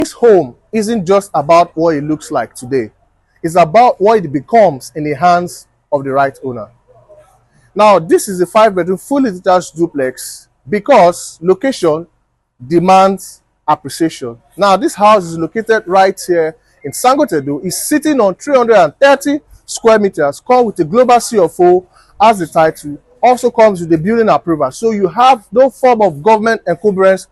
This home isn't just about what it looks like today. It's about what it becomes in the hands of the right owner. Now, this is a 5-bedroom fully detached duplex because location demands appreciation. Now, this house is located right here in Sangotedo. It's sitting on 330 square meters, comes with a global CFO as the title, also comes with the building approval. So you have no form of government encumbrance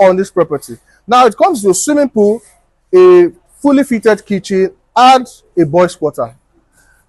on this property. Now, it comes to a swimming pool, a fully fitted kitchen, and a boys' quarter.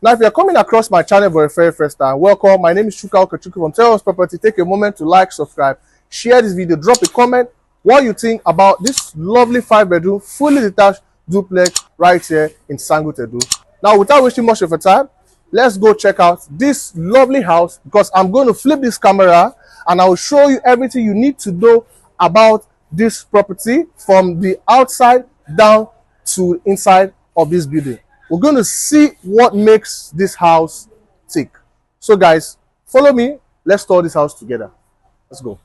Now, if you're coming across my channel for the very first time, welcome. My name is Chuka from Terraholmesproperties. Take a moment to like, subscribe, share this video, drop a comment what you think about this lovely 5-bedroom, fully detached duplex right here in Sangotedo. Now, without wasting much of your time, let's go check out this lovely house because I'm going to flip this camera and I will show you everything you need to know about this property from the outside down to inside of this building. We're going to see what makes this house tick. So guys, follow me. Let's tour this house together. Let's go.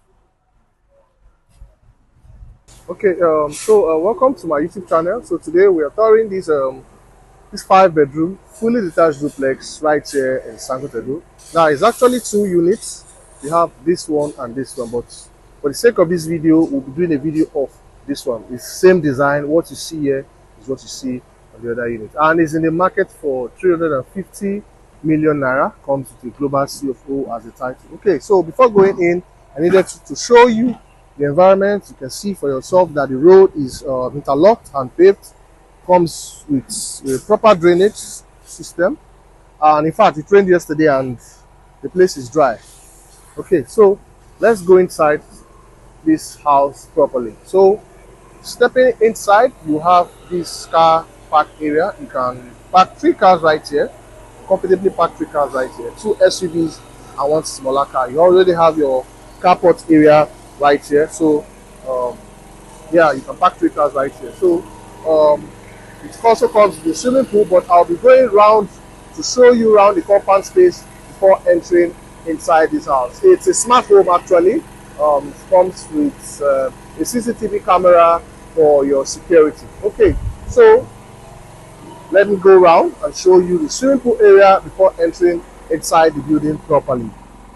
Okay, welcome to my YouTube channel. So today we are touring this 5-bedroom, fully detached duplex right here in Sangotedo. Now it's actually 2 units. We have this one and this one, but for the sake of this video, we'll be doing a video of this one. It's same design. What you see here is what you see on the other unit, and is in the market for 350 million naira. Comes with a global CFO as a title. Okay, so before going in, I needed to show you the environment. You can see for yourself that the road is interlocked and paved. Comes with a proper drainage system, and in fact it rained yesterday and the place is dry. Okay, so let's go inside this house properly. So stepping inside, you have this car park area. You can park 3 cars right here, comfortably park 3 cars right here, 2 SUVs and 1 smaller car. You already have your carport area right here, so yeah, you can park 3 cars right here. So it also comes with a swimming pool, but I'll be going around to show you around the compound space before entering inside this house. It's a smart home actually. It comes with a CCTV camera for your security. Okay, so let me go around and show you the swimming pool area before entering inside the building properly.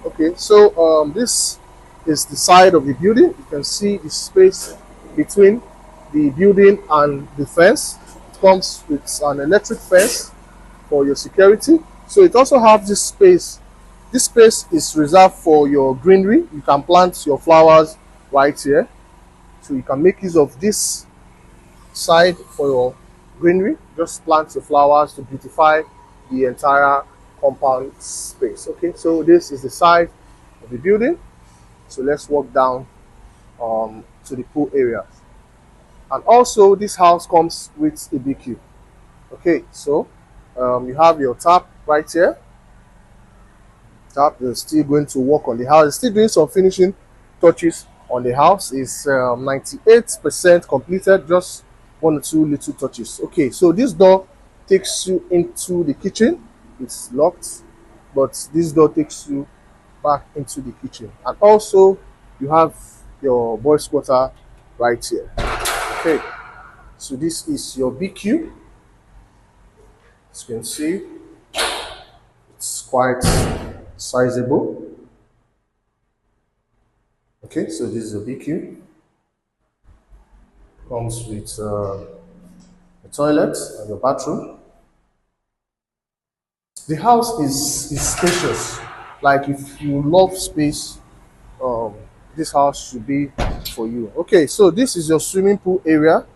Okay, so this is the side of the building. You can see the space between the building and the fence. It comes with an electric fence for your security. So it also has this space. This space is reserved for your greenery. You can plant your flowers right here. So you can make use of this side for your greenery. Just plant your flowers to beautify the entire compound space. Okay, so this is the side of the building. So let's walk down to the pool area. And also this house comes with a BQ. Okay, so you have your tap right here. Tap is still going to work on the house. It's still doing some finishing touches on the house. It's 98% completed, just 1 or 2 little touches. Okay, so this door takes you into the kitchen. It's locked, but this door takes you back into the kitchen. And also you have your boys' quarter right here. Okay, so this is your BQ. As you can see, it's quite sizable. Okay, so this is a BQ. Comes with a toilet and your bathroom. The house is spacious. Like if you love space, this house should be for you. Okay, so this is your swimming pool area.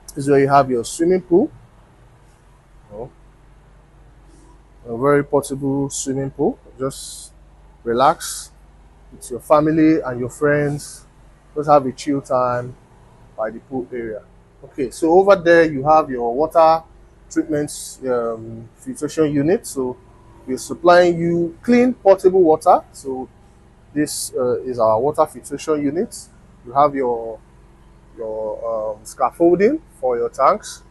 This is where you have your swimming pool. A very portable swimming pool. Just relax with your family and your friends. Just have a chill time by the pool area. Okay, so over there you have your water treatment filtration unit. So we're supplying you clean portable water. So this is our water filtration unit. You have your scaffolding for your tanks.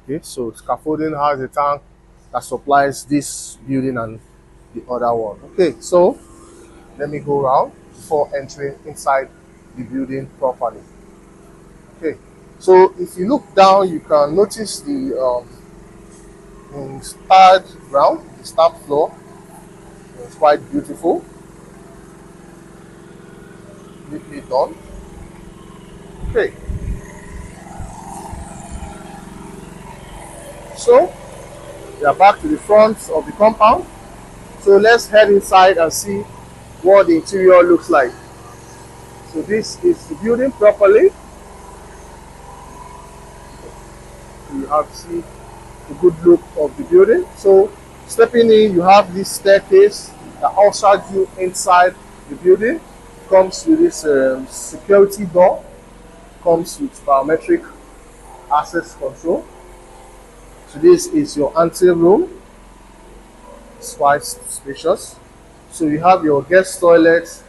Okay, so scaffolding has a tank that supplies this building and the other one. Okay, so let me go around before entering inside the building properly. Okay, So if you look down, you can notice the starred ground, the starred floor. It's quite beautiful, neatly done. Okay, so we are back to the front of the compound. So let's head inside and see what the interior looks like. So this is the building properly. You have to see the good look of the building. So stepping in, you have this staircase that ushers you inside the building. Comes with this security door. Comes with biometric access control. So this is your ante room. It's quite spacious. So you have your guest toilet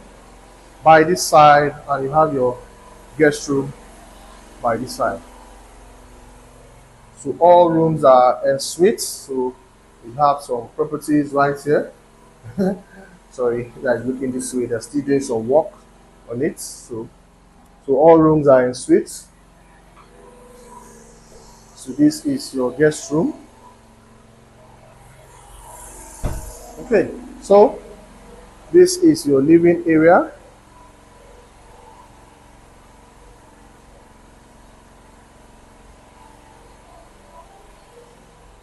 by this side, and you have your guest room by this side. So all rooms are en suite. So we have some properties right here. Sorry, you guys looking this way. They're still doing some work on it. So all rooms are en suite. So this is your guest room. Okay, so this is your living area.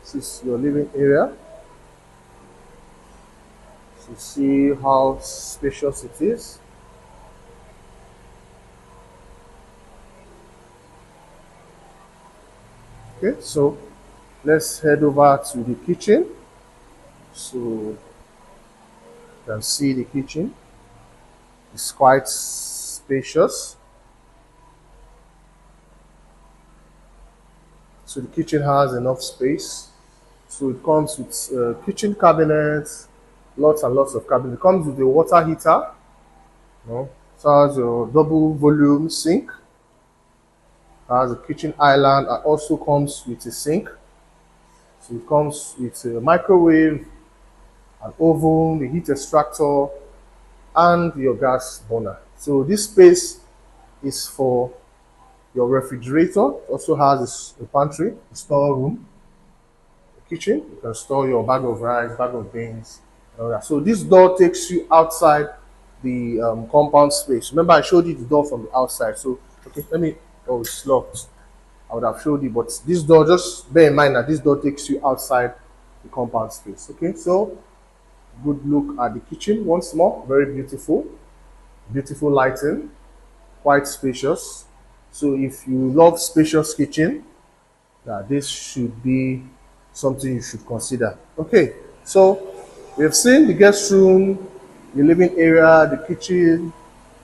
This is your living area. So see how spacious it is. Okay, so let's head over to the kitchen. So you can see the kitchen. It's quite spacious. So the kitchen has enough space. So it comes with kitchen cabinets, lots and lots of cabinets. It comes with a water heater. You know, so it has your double volume sink. It has a kitchen island and also comes with a sink. So it comes with a microwave, an oven, the heat extractor, and your gas burner. So this space is for your refrigerator. It also has a pantry, a storeroom, a kitchen. You can store your bag of rice, bag of beans, and all that. So this door takes you outside the compound space. Remember, I showed you the door from the outside. So okay, let me. Oh, it's locked. I would have showed you, but this door, just bear in mind that this door takes you outside the compound space. Okay, so good look at the kitchen once more. Very beautiful, beautiful lighting, quite spacious. So if you love spacious kitchen, this should be something you should consider. Okay, so we have seen the guest room, the living area, the kitchen,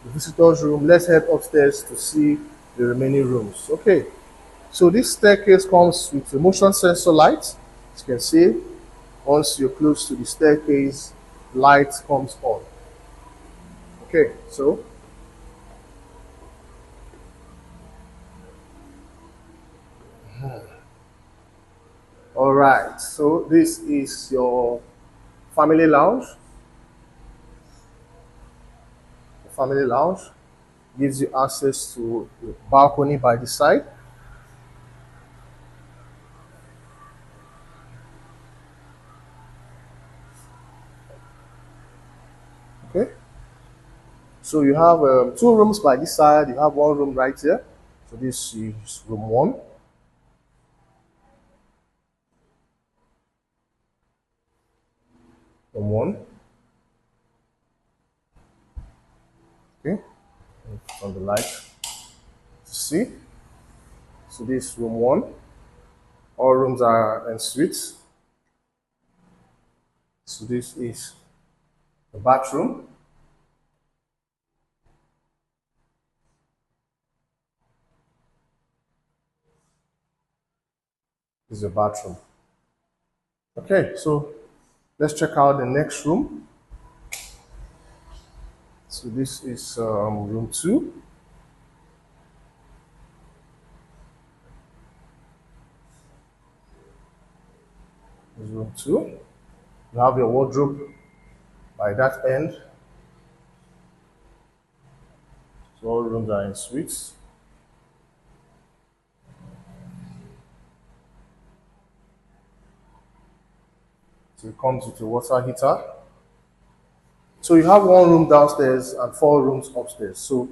the visitors room. Let's head upstairs to see the remaining rooms. Okay, so this staircase comes with a motion sensor light. As you can see, once you're close to the staircase, light comes on. Okay, so all right, so this is your family lounge. The family lounge gives you access to the balcony by the side. Okay, so you have two rooms by this side. You have one room right here. So this is room one. Room one. Okay, on the light to see. So this is room one. All rooms are en suite. So this is the bathroom. This is the bathroom. Okay, so let's check out the next room. So this is room two. This is room two. You have your wardrobe by that end. So all rooms are in suites. So it comes with a water heater. So you have one room downstairs and 4 rooms upstairs. So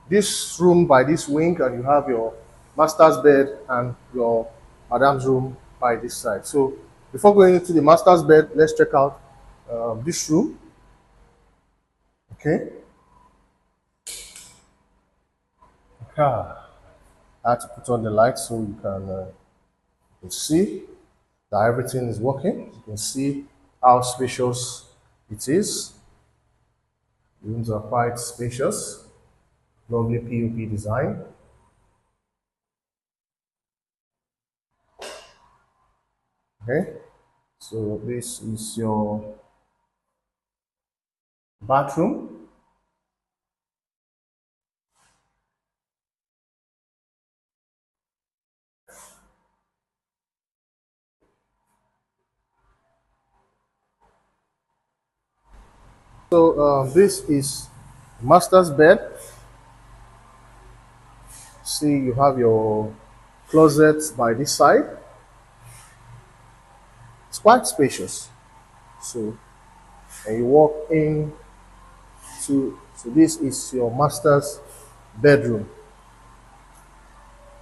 this room by this wing, and you have your master's bed and your madam's room by this side. So before going into the master's bed, let's check out this room. Okay. I had to put on the light so you can see that everything is working. You can see how spacious it is. The rooms are quite spacious. Lovely POP design. Okay, so this is your bathroom. So this is master's bed. See, you have your closet by this side. It's quite spacious. So, and you walk in so this is your master's bedroom.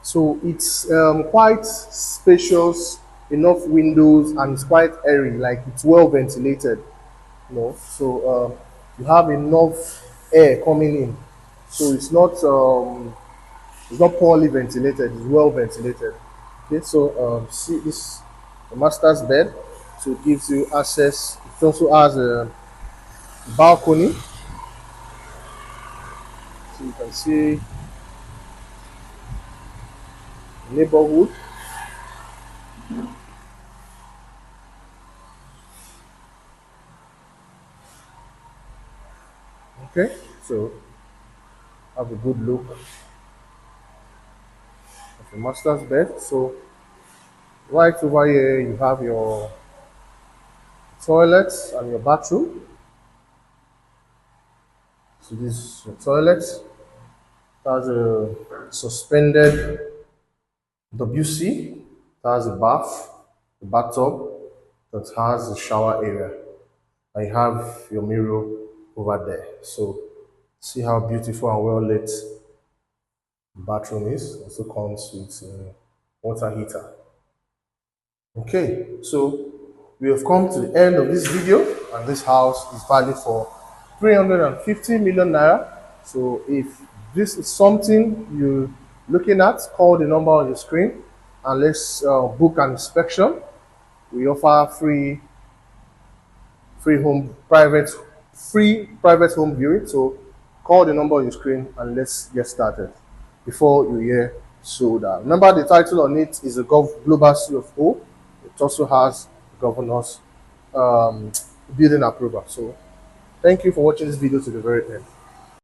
So it's quite spacious, enough windows, and it's quite airy, like it's well ventilated. So you have enough air coming in. So it's not poorly ventilated, it's well ventilated. Okay, so see this the master's bed. So it gives you access. It also has a balcony. So you can see the neighborhood. Okay, so have a good look of the master's bed. So right over here you have your toilet and your bathroom. So this is your toilet. It has a suspended WC. It has a bath, a bathtub that has a shower area. And you have your mirror over there. So see how beautiful and well lit the bathroom is. Also comes with a water heater. Okay, so we have come to the end of this video, and this house is valued for 350 million naira. So if this is something you're looking at, call the number on your screen and let's book an inspection. We offer free private home viewing. So call the number on your screen and let's get started before you hear sold out. Remember, the title on it is a global CFO. It also has governor's building approval. So thank you for watching this video to the very end.